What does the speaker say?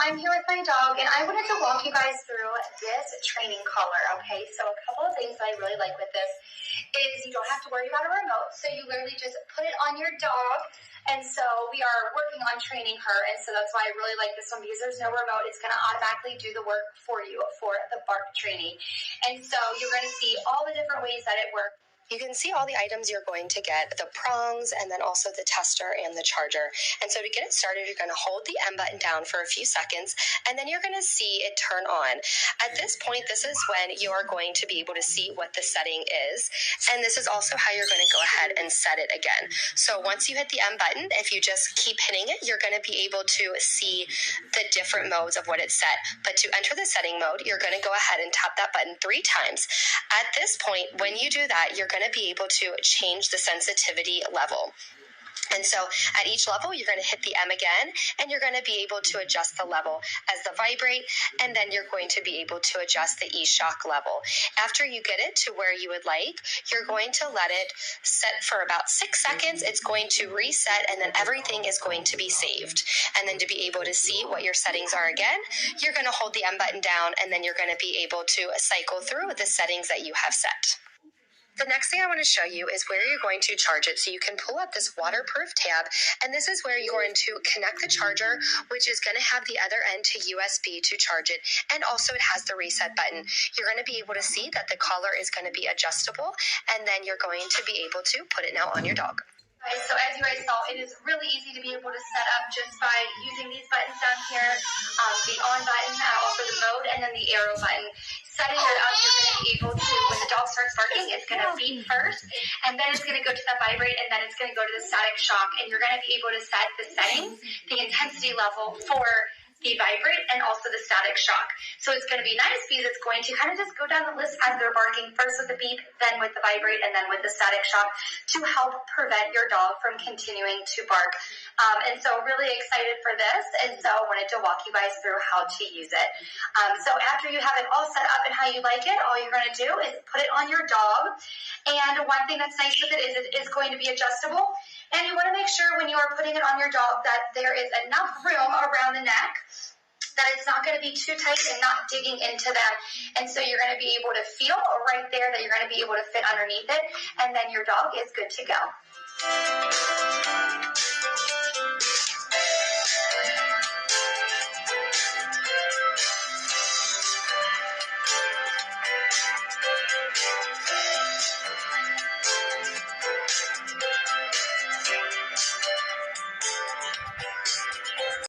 I'm here with my dog, and I wanted to walk you guys through this training collar, okay? So a couple of things that I really like with this is you don't have to worry about a remote, so you literally just put it on your dog, and so we are working on training her, and so that's why I really like this one, because there's no remote. It's going to automatically do the work for you for the bark training, and so you're going to see all the different ways that it works. You can see all the items you're going to get, the prongs, and then also the tester and the charger. And so to get it started, you're going to hold the M button down for a few seconds, and then you're going to see it turn on. At this point, this is when you're going to be able to see what the setting is, and this is also how you're going to go ahead and set it again. So once you hit the M button, if you just keep hitting it, you're going to be able to see the different modes of what it's set. But to enter the setting mode, you're going to go ahead and tap that button 3 times. At this point, when you do that, you're going to be able to change the sensitivity level. And so at each level, you're going to hit the M again, and you're going to be able to adjust the level as the vibrate, and then you're going to be able to adjust the E-shock level. After you get it to where you would like, you're going to let it set for about 6 seconds. It's going to reset, and then everything is going to be saved. And then to be able to see what your settings are again, you're going to hold the M button down, and then you're going to be able to cycle through the settings that you have set. The next thing I want to show you is where you're going to charge it. So you can pull up this waterproof tab, and this is where you're going to connect the charger, which is going to have the other end to USB to charge it. And also it has the reset button. You're going to be able to see that the collar is going to be adjustable, and then you're going to be able to put it now on your dog. So as you guys saw, it is really easy to be able to set up just by using these buttons down here, the on button, also the mode, and then the arrow button. Setting it up, you're going to be able to, when the dog starts barking, it's going to beep first, and then it's going to go to the vibrate, and then it's going to go to the static shock, and you're going to be able to set the settings, the intensity level for the vibrate and also the static shock. So it's going to be nice because it's going to kind of just go down the list as they're barking, first with the beep, then with the vibrate, and then with the static shock to help prevent your dog from continuing to bark. And so really excited for this, and so wanted to walk you guys through how to use it. So after you have it all set up and how you like it, all you're going to do is put it on your dog. And one thing that's nice with it is it is going to be adjustable. And you want to make sure when you are putting it on your dog that there is enough room around the neck, that it's not going to be too tight and not digging into them. And so you're going to be able to feel right there that you're going to be able to fit underneath it, and then your dog is good to go.